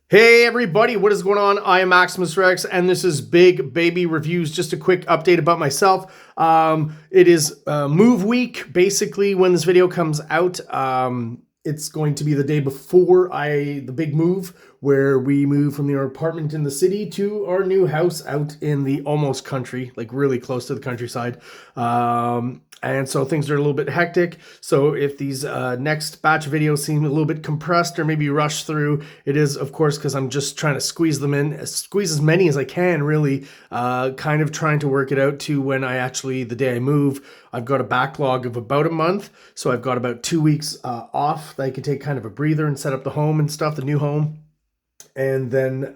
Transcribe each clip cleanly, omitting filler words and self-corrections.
Hey everybody, what is going on? I am Maximus Rex and this is Big Baby Reviews. Just a quick update about myself. It is move week, basically, when this video comes out. It's going to be the day before the big move, where we move from our apartment in the city to our new house out in the almost country, like really close to the countryside. And so things are a little bit hectic. So if these next batch of videos seem a little bit compressed or maybe rushed through, it is, of course, because I'm just trying to squeeze them in, squeeze as many as I can, really, kind of trying to work it out to when the day I move. I've got a backlog of about a month, so I've got about 2 weeks off that I can take kind of a breather and set up the home and stuff, the new home, and then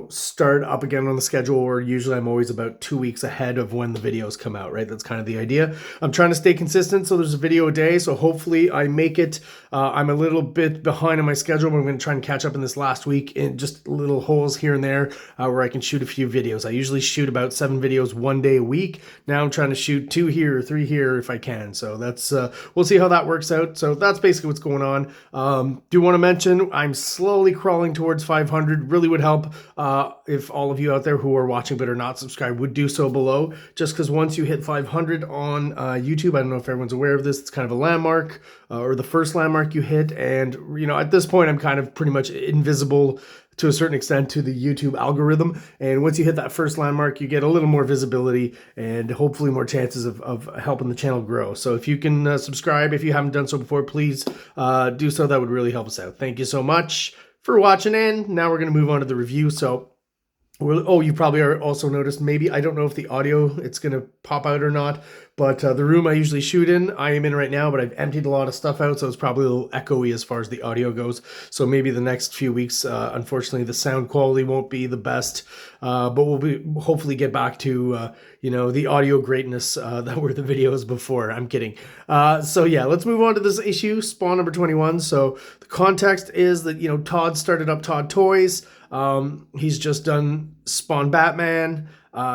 start up again on the schedule, where usually I'm always about 2 weeks ahead of when the videos come out, right? That's kind of the idea. I'm trying to stay consistent, so there's a video a day, so hopefully I make it. I'm a little bit behind on my schedule, but I'm going to try and catch up in this last week in just little holes here and there where I can shoot a few videos. I usually shoot about 7 videos one day a week. Now I'm trying to shoot 2 here, 3 here if I can. So that's we'll see how that works out. So that's basically what's going on. Do want to mention I'm slowly crawling towards 500. Really would help if all of you out there who are watching but are not subscribed would do so below, just because once you hit 500 on YouTube, I don't know if everyone's aware of this, it's kind of a landmark, or the first landmark you hit, and at this point I'm kind of pretty much invisible to a certain extent to the YouTube algorithm, and once you hit that first landmark you get a little more visibility and hopefully more chances of helping the channel grow. So if you can subscribe, if you haven't done so before, please do so. That would really help us out. Thank you so much for watching in. Now we're going to move on to the review. So you probably are also noticed, maybe, I don't know if the audio, it's going to pop out or not, but the room I usually shoot in, I am in right now, but I've emptied a lot of stuff out, so it's probably a little echoey as far as the audio goes. So maybe the next few weeks, unfortunately, the sound quality won't be the best, but we'll hopefully get back to, the audio greatness that were the videos before. I'm kidding. So yeah, let's move on to this issue, Spawn number 21. So the context is that, Todd started up Todd Toys. He's just done Spawn Batman.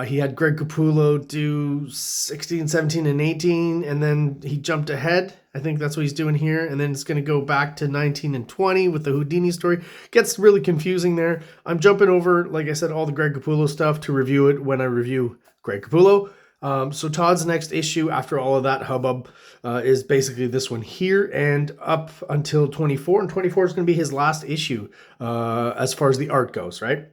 He had Greg Capullo do 16, 17, and 18, and then he jumped ahead. I think that's what he's doing here, and then it's going to go back to 19 and 20 with the Houdini story. Gets really confusing there. I'm jumping over, like I said, all the Greg Capullo stuff to review it when I review Greg Capullo. So Todd's next issue after all of that hubbub is basically this one here, and up until 24, and 24 is going to be his last issue as far as the art goes, right?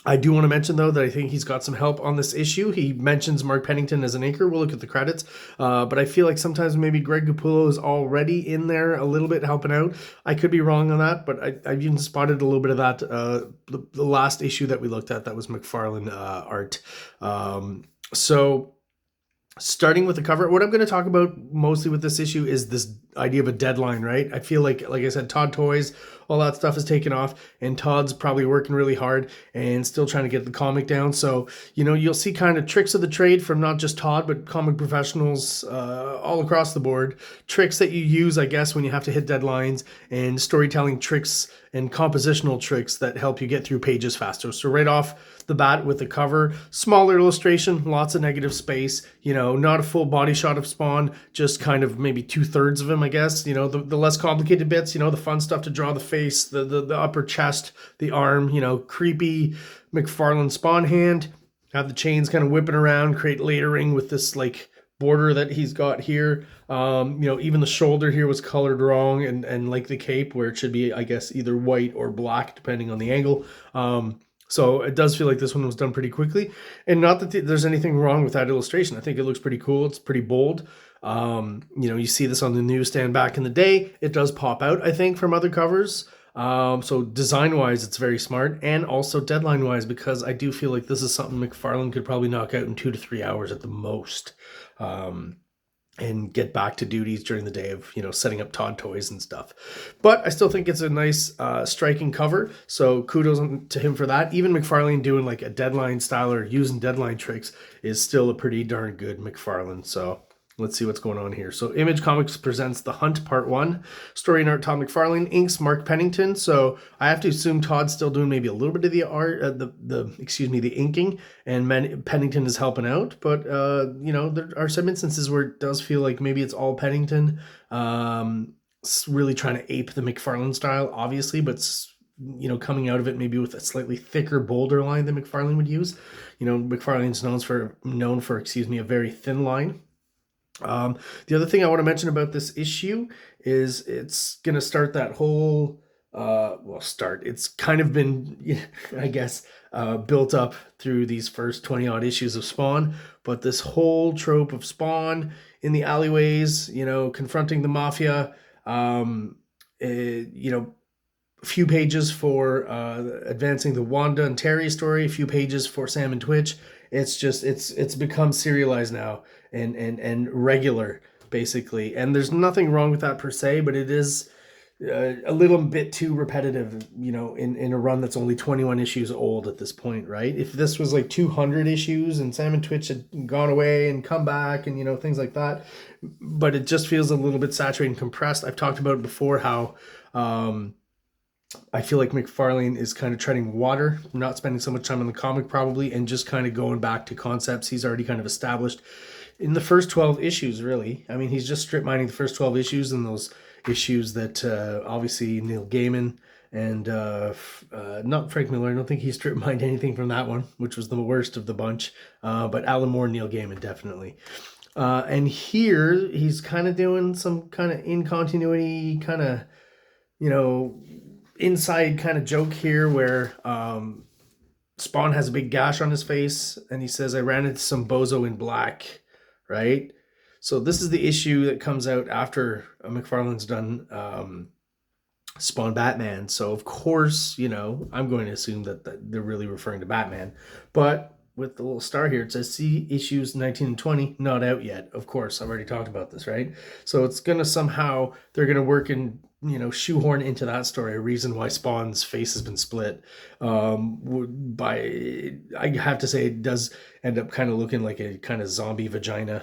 I do want to mention, though, that I think he's got some help on this issue. He mentions Mark Pennington as an inker. We'll look at the credits. But I feel like sometimes maybe Greg Capullo is already in there a little bit helping out. I could be wrong on that, but I've even spotted a little bit of that. The last issue that we looked at, that was McFarlane art. So starting with the cover, what I'm going to talk about mostly with this issue is this idea of a deadline, right? I feel like I said, Todd Toys, all that stuff is taken off, and Todd's probably working really hard and still trying to get the comic down. So, you'll see kind of tricks of the trade from not just Todd, but comic professionals all across the board. Tricks that you use, I guess, when you have to hit deadlines, and storytelling tricks and compositional tricks that help you get through pages faster. So right off the bat with the cover, smaller illustration, lots of negative space, not a full body shot of Spawn, just kind of maybe 2/3 of him, I guess. The less complicated bits, the fun stuff to draw the face, the upper chest, the arm, creepy McFarlane Spawn hand. Have the chains kind of whipping around, create layering with this like border that he's got here. Even the shoulder here was colored wrong, and like the cape, where it should be, I guess, either white or black depending on the angle. So it does feel like this one was done pretty quickly, and not that there's anything wrong with that illustration. I think it looks pretty cool. It's pretty bold. You see this on the newsstand back in the day. It does pop out, I think, from other covers. So design-wise, it's very smart, and also deadline-wise, because I do feel like this is something McFarlane could probably knock out in 2 to 3 hours at the most, and get back to duties during the day of, setting up Todd Toys and stuff. But I still think it's a nice, striking cover, so kudos to him for that. Even McFarlane doing like a deadline style or using deadline tricks is still a pretty darn good McFarlane, so let's see what's going on here. So Image Comics presents The Hunt Part 1. Story and art, Todd McFarlane. Inks, Mark Pennington. So I have to assume Todd's still doing maybe a little bit of the art, the inking, and Pennington is helping out. But, there are some instances where it does feel like maybe it's all Pennington. Really trying to ape the McFarlane style, obviously, but coming out of it maybe with a slightly thicker, bolder line than McFarlane would use. McFarlane's known for a very thin line. The other thing I want to mention about this issue is it's going to start that whole, it's kind of been, I guess, built up through these first 20 odd issues of Spawn, but this whole trope of Spawn in the alleyways, confronting the mafia, a few pages for advancing the Wanda and Terry story, a few pages for Sam and Twitch. It's become serialized now and regular, basically. And there's nothing wrong with that per se, but it is a little bit too repetitive, in a run that's only 21 issues old at this point, right? If this was like 200 issues and Sam and Twitch had gone away and come back and, things like that, but it just feels a little bit saturated and compressed. I've talked about it before how I feel like McFarlane is kind of treading water, not spending so much time on the comic probably, and just kind of going back to concepts he's already kind of established in the first 12 issues, really. I mean, he's just strip mining the first 12 issues and those issues that obviously Neil Gaiman and not Frank Miller. I don't think he strip mined anything from that one, which was the worst of the bunch. But Alan Moore and Neil Gaiman, definitely. And here he's kind of doing some kind of in continuity kind of, inside kind of joke here where Spawn has a big gash on his face and he says, "I ran into some bozo in black," right? So this is the issue that comes out after McFarlane's done Spawn Batman. So of course, I'm going to assume that they're really referring to Batman. But with the little star here, it says see issues 19 and 20, not out yet. Of course, I've already talked about this, right? So it's going to they're going to work in, shoehorn into that story a reason why Spawn's face has been split. I have to say it does end up kind of looking like a kind of zombie vagina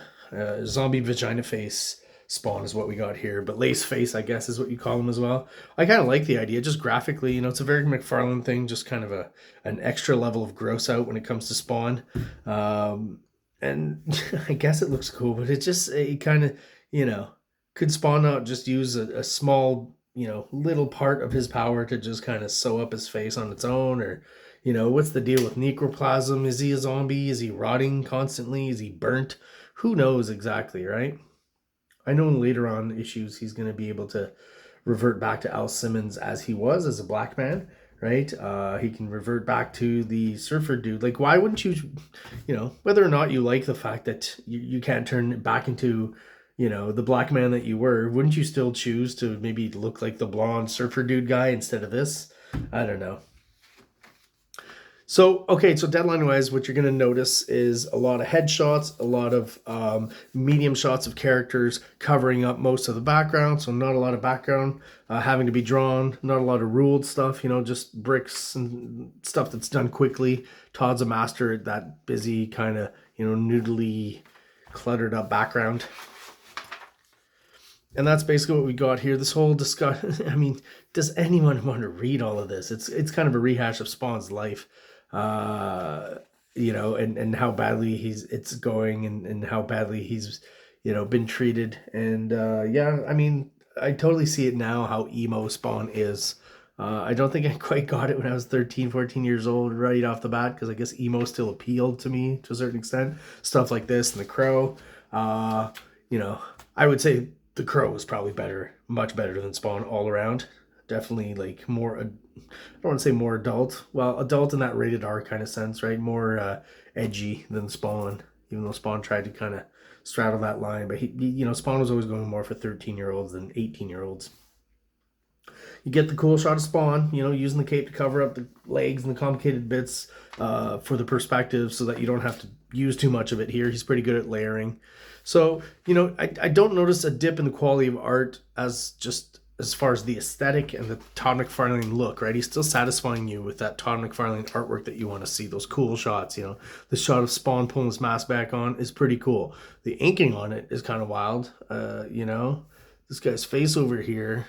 face. Spawn is what we got here, but lace face, I guess, is what you call him as well. I kind of like the idea, just graphically, it's a very McFarlane thing, just kind of an extra level of gross out when it comes to Spawn. And I guess it looks cool, but it kind of, could Spawn not just use a small, little part of his power to just kind of sew up his face on its own? Or, what's the deal with necroplasm? Is he a zombie? Is he rotting constantly? Is he burnt? Who knows exactly, right? I know in later on issues he's going to be able to revert back to Al Simmons as he was as a black man, right? He can revert back to the surfer dude. Like, why wouldn't you, whether or not you like the fact that you can't turn back into, the black man that you were, wouldn't you still choose to maybe look like the blonde surfer dude guy instead of this? I don't know. So deadline wise, what you're going to notice is a lot of headshots, a lot of medium shots of characters covering up most of the background. So not a lot of background having to be drawn, not a lot of ruled stuff, just bricks and stuff that's done quickly. Todd's a master at that busy kind of, noodly, cluttered up background. And that's basically what we got here. This whole discussion, I mean, does anyone want to read all of this? It's kind of a rehash of Spawn's life. And how badly it's going and how badly he's, been treated. And I mean, I totally see it now how emo Spawn is. I don't think I quite got it when I was 13, 14 years old right off the bat, because I guess emo still appealed to me to a certain extent. Stuff like this and The Crow. I would say The Crow was probably much better than Spawn all around. Definitely like more, I don't want to say more adult. Well, adult in that rated R kind of sense, right? More edgy than Spawn, even though Spawn tried to kind of straddle that line. But Spawn was always going more for 13-year-olds than 18-year-olds. You get the cool shot of Spawn, using the cape to cover up the legs and the complicated bits for the perspective so that you don't have to use too much of it here. He's pretty good at layering. So, I don't notice a dip in the quality of art as far as the aesthetic and the Todd McFarlane look, right? He's still satisfying you with that Todd McFarlane artwork that you want to see, those cool shots, The shot of Spawn pulling his mask back on is pretty cool. The inking on it is kind of wild. This guy's face over here,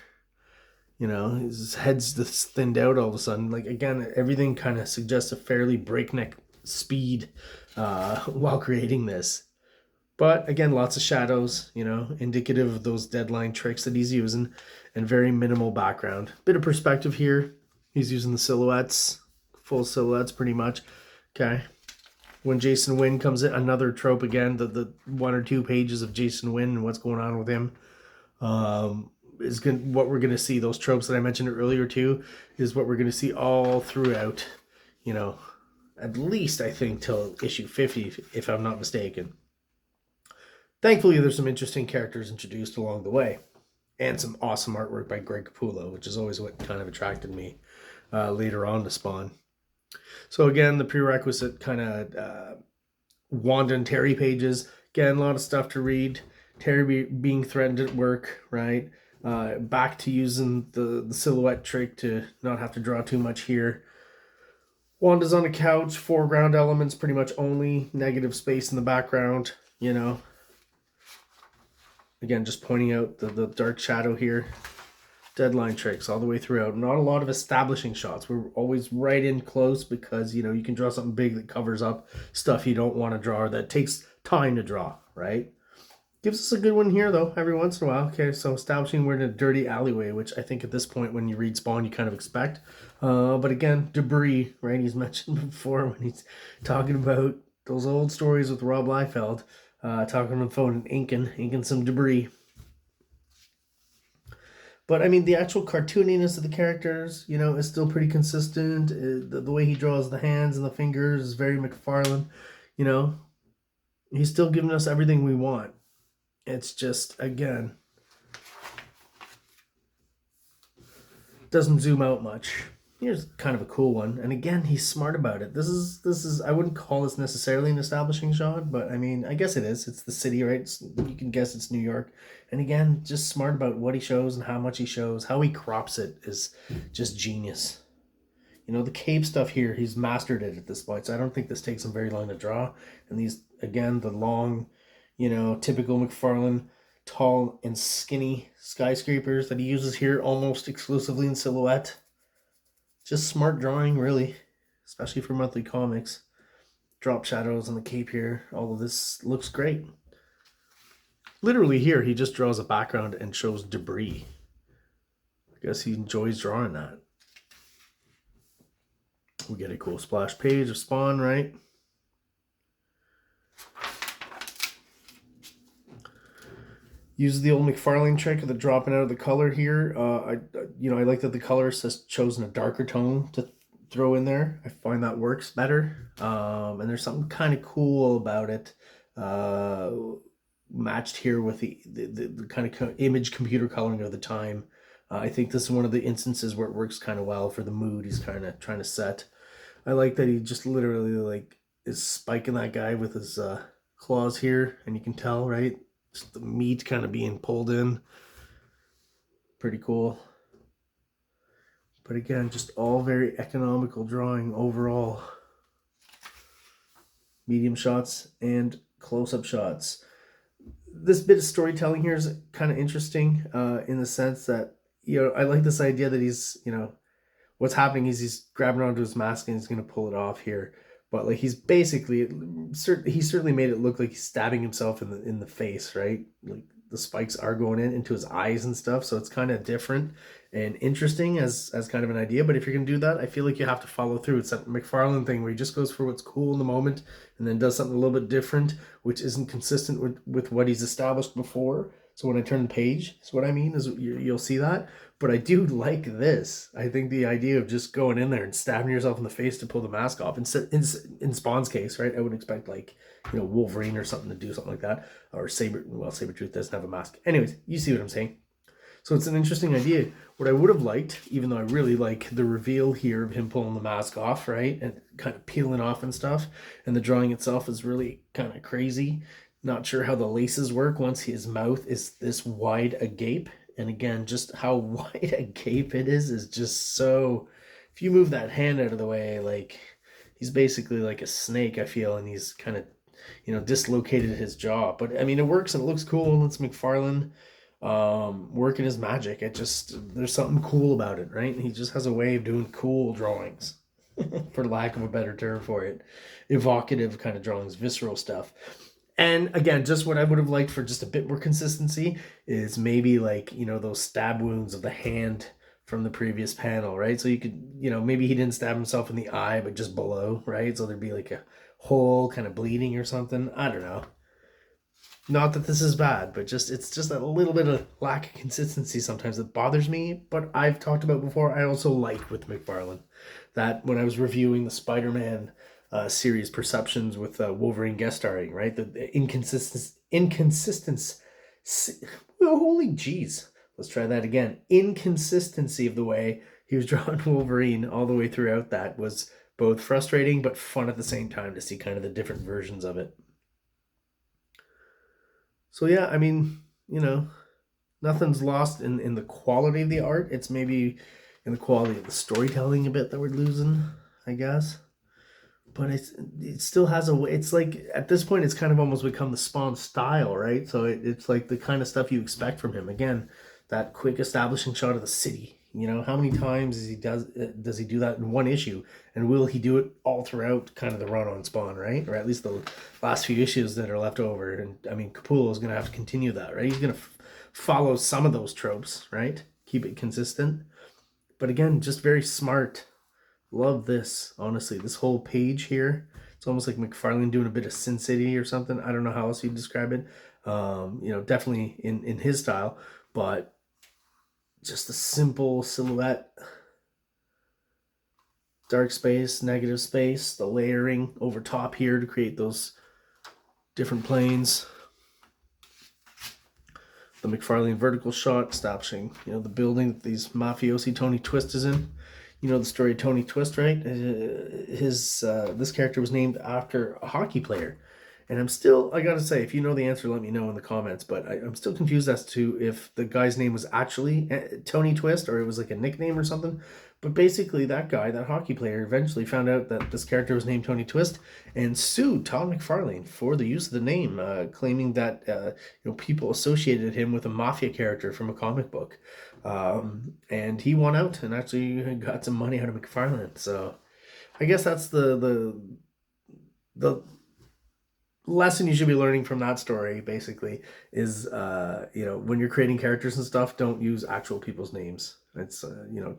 his head's just thinned out all of a sudden. Like, again, everything kind of suggests a fairly breakneck speed while creating this. But again, lots of shadows, indicative of those deadline tricks that he's using, and very minimal background. Bit of perspective here. He's using the silhouettes, full silhouettes pretty much. Okay. When Jason Wynn comes in, another trope again, the 1 or 2 pages of Jason Wynn and what's going on with him. Is what we're going to see. Those tropes that I mentioned earlier too is what we're going to see all throughout, you know, at least I think till issue 50, if I'm not mistaken. Thankfully, there's some interesting characters introduced along the way, and some awesome artwork by Greg Capullo, which is always what kind of attracted me later on to Spawn. So again, the prerequisite kind of Wanda and Terry pages. Again, a lot of stuff to read. Terry being threatened at work, right? Back to using the silhouette trick to not have to draw too much here. Wanda's on the couch, foreground elements pretty much only, negative space in the background, you know. Again, just pointing out the dark shadow here. Deadline tricks all the way throughout. Not a lot of establishing shots. We're always right in close because, you know, you can draw something big that covers up stuff you don't want to draw or that takes time to draw, right? Gives us a good one here, though, every once in a while. Okay, so establishing we're in a dirty alleyway, which I think at this point when you read Spawn, you kind of expect. But again, debris, right? He's mentioned before when he's talking about those old stories with Rob Liefeld, talking on the phone and inking some debris. But, I mean, the actual cartooniness of the characters, you know, is still pretty consistent. The way he draws the hands and the fingers is very McFarlane, you know. He's still giving us everything we want. It's just, again, doesn't zoom out much. Here's kind of a cool one. And again, he's smart about it. This is I wouldn't call this necessarily an establishing shot, but I mean, I guess it is. It's the city, right? You can guess it's New York. And again, just smart about what he shows and how much he shows. How he crops it is just genius. You know, the cave stuff here, he's mastered it at this point. So I don't think this takes him very long to draw. And these, again, the long, you know, typical McFarlane, tall and skinny skyscrapers that he uses here almost exclusively in silhouette. Just smart drawing, really, especially for monthly comics. Drop shadows on the cape here. All of this looks great. Literally here, he just draws a background and shows debris. I guess he enjoys drawing that. We get a cool splash page of Spawn, right? Use the old McFarlane trick of the dropping out of the color here. I like that the colorist has chosen a darker tone to throw in there. I find that works better. And there's something kind of cool about it. Matched here with the kind of image computer coloring of the time. I think this is one of the instances where it works kind of well for the mood he's kind of trying to set. I like that he just literally like is spiking that guy with his claws here, and you can tell, right? Just the meat kind of being pulled in. Pretty cool. But again, just all very economical drawing overall. Medium shots and close-up shots. This bit of storytelling here is kind of interesting in the sense that, you know, I like this idea that he's, you know, what's happening is he's grabbing onto his mask and he's going to pull it off here. But like he's basically, he certainly made it look like he's stabbing himself in the face, right? Like the spikes are going into his eyes and stuff. So it's kind of different and interesting as kind of an idea. But if you're going to do that, I feel like you have to follow through. It's that McFarlane thing where he just goes for what's cool in the moment and then does something a little bit different, which isn't consistent with what he's established before. So when I turn the page, is what I mean, is you'll see that. But I do like this. I think the idea of just going in there and stabbing yourself in the face to pull the mask off. In Spawn's case, right, I would expect like, you know, Wolverine or something to do something like that. Or Sabretooth doesn't have a mask. Anyways, you see what I'm saying. So it's an interesting idea. What I would have liked, even though I really like the reveal here of him pulling the mask off, right, and kind of peeling off and stuff, and the drawing itself is really kind of crazy. Not sure how the laces work once his mouth is this wide agape. And again, just how wide a gape it is just so... If you move that hand out of the way, like, he's basically like a snake, I feel, and he's kind of, you know, dislocated his jaw. But, I mean, it works and it looks cool, and it's McFarlane working his magic. There's something cool about it, right? And he just has a way of doing cool drawings, for lack of a better term for it. Evocative kind of drawings, visceral stuff. And again, just what I would have liked for just a bit more consistency is maybe like, you know, those stab wounds of the hand from the previous panel, right? So you could, you know, maybe he didn't stab himself in the eye, but just below, right? So there'd be like a hole kind of bleeding or something. I don't know. Not that this is bad, but just it's just a little bit of lack of consistency sometimes that bothers me. But I've talked about before, I also like with McFarlane that when I was reviewing the Spider-Man series Perceptions with Wolverine guest starring, right? The inconsistency. Well, holy jeez. Let's try that again. Inconsistency of the way he was drawing Wolverine all the way throughout that was both frustrating but fun at the same time to see kind of the different versions of it. So yeah, I mean, you know, nothing's lost in the quality of the art. It's maybe in the quality of the storytelling a bit that we're losing, I guess. But it still has a way. It's like at this point, it's kind of almost become the Spawn style, right? So it's like the kind of stuff you expect from him. Again, that quick establishing shot of the city. You know, how many times does he do that in one issue, and will he do it all throughout kind of the run on Spawn, right? Or at least the last few issues that are left over. And I mean, Capullo is going to have to continue that, right? He's going to follow some of those tropes, right? Keep it consistent. But again, just very smart. Love this, honestly. This whole page here, it's almost like McFarlane doing a bit of Sin City or something. I don't know how else you'd describe it. You know, definitely in his style, but just a simple silhouette. Dark space, negative space, the layering over top here to create those different planes. The McFarlane vertical shot establishing, you know, the building that these mafiosi Tony Twist is in. You know the story of Tony Twist, right? This character was named after a hockey player. And I gotta say, if you know the answer, let me know in the comments. But I'm still confused as to if the guy's name was actually Tony Twist or it was like a nickname or something. But basically, that guy, that hockey player, eventually found out that this character was named Tony Twist and sued Todd McFarlane for the use of the name, claiming that people associated him with a mafia character from a comic book. And he won out and actually got some money out of McFarlane. So I guess that's the lesson you should be learning from that story basically is when you're creating characters and stuff, don't use actual people's names. It's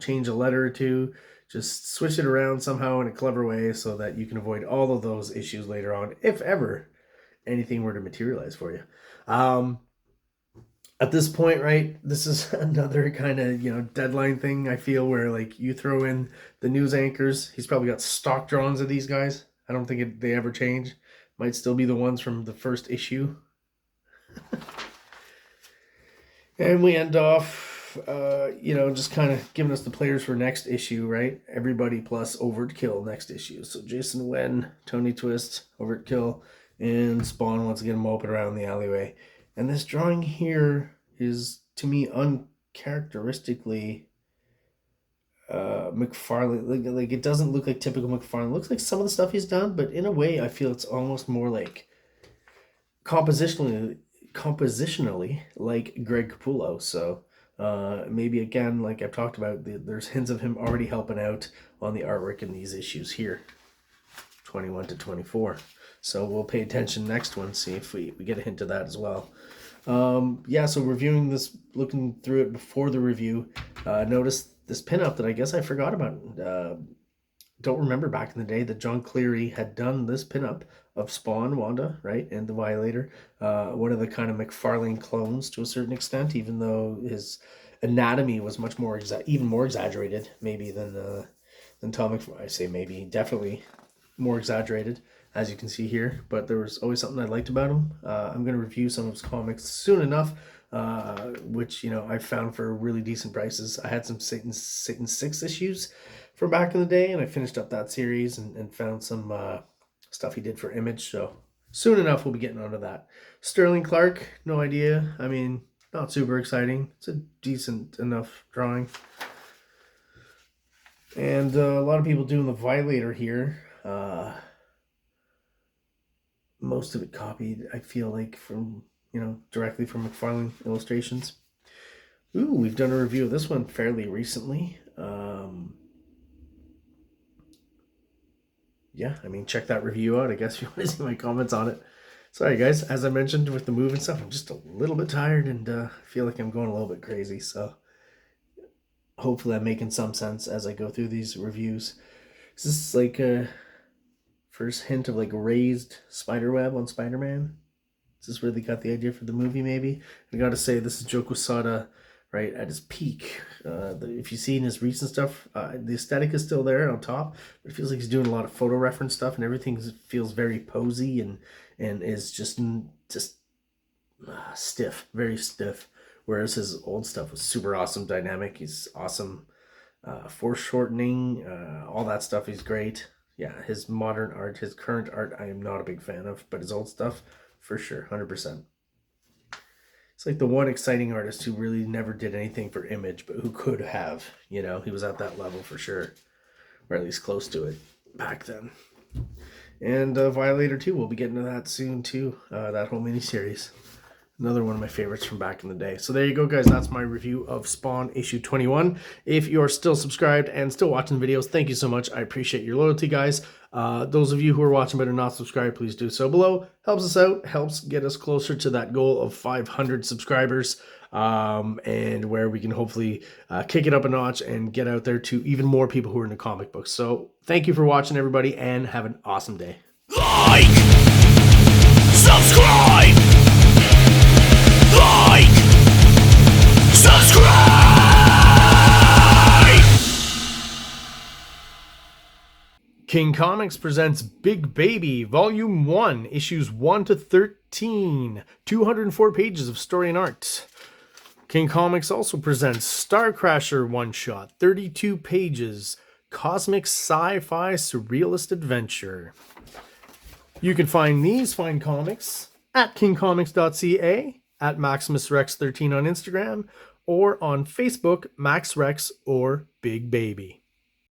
change a letter or two, just switch it around somehow in a clever way so that you can avoid all of those issues later on if ever anything were to materialize for you. At this point, right, this is another kind of deadline thing I feel where like you throw in the news anchors. He's probably got stock drawings of these guys. I don't think they ever change. Might still be the ones from the first issue. And we end off, just kind of giving us the players for next issue, right? Everybody plus Overkill next issue. So Jason Wen, Tony Twist, Overkill, and Spawn once again moping around the alleyway. And this drawing here is, to me, uncharacteristically McFarlane. Like it doesn't look like typical McFarlane. It looks like some of the stuff he's done, but in a way I feel it's almost more like compositionally like Greg Capullo. So maybe again, like I've talked about, there's hints of him already helping out on the artwork in these issues here, 21 to 24. So we'll pay attention next one, see if we get a hint of that as well. So reviewing this, looking through it before the review, noticed this pinup that I guess I forgot about. Don't remember back in the day that John Cleary had done this pinup of Spawn, Wanda, right, and the Violator. One of the kind of McFarlane clones to a certain extent, even though his anatomy was much more even more exaggerated, maybe than Tom McFarlane. I say maybe, definitely more exaggerated, as you can see here. But there was always something I liked about him. I'm going to review some of his comics soon enough, which I found for really decent prices. I had some Satan 6 issues from back in the day, and I finished up that series and found some stuff he did for Image. So soon enough we'll be getting onto that. Sterling Clark, no idea. I mean, not super exciting. It's a decent enough drawing. And a lot of people doing the Violator here. Most of it copied, I feel like, from directly from McFarlane Illustrations. Ooh, we've done a review of this one fairly recently. Check that review out, I guess, if you want to see my comments on it. Sorry, guys. As I mentioned with the move and stuff, I'm just a little bit tired and feel like I'm going a little bit crazy. So Hopefully I'm making some sense as I go through these reviews. Is this like a first hint of like raised spiderweb on Spider-Man? Is this where they got the idea for the movie, maybe? I gotta say, this is Joe Quesada, right, at his peak. If you've seen his recent stuff, the aesthetic is still there on top, but it feels like he's doing a lot of photo reference stuff, and everything feels very posy and is just stiff, very stiff. Whereas his old stuff was super awesome, dynamic. He's awesome, foreshortening, all that stuff. He's great. Yeah, his modern art, his current art, I am not a big fan of, but his old stuff, for sure, 100%. It's like the one exciting artist who really never did anything for Image, but who could have, you know, he was at that level for sure, or at least close to it back then. And Violator 2, we'll be getting to that soon too, that whole miniseries. Another one of my favorites from back in the day. So there you go, guys. That's my review of Spawn issue 21. If you're still subscribed and still watching videos, thank you so much. I appreciate your loyalty, guys. Those of you who are watching but are not subscribed, please do so below. Helps us out, helps get us closer to that goal of 500 subscribers, and where we can hopefully kick it up a notch and get out there to even more people who are into comic books. So thank you for watching, everybody, and have an awesome day. Like, subscribe, like, subscribe. King Comics presents Big Baby, Volume 1, Issues 1 to 13, 204 pages of story and art. King Comics also presents Star Crasher one-shot, 32 pages, cosmic sci-fi surrealist adventure. You can find these fine comics at KingComics.CA, at MaximusRex13 on Instagram, or on Facebook, MaxRex or Big Baby.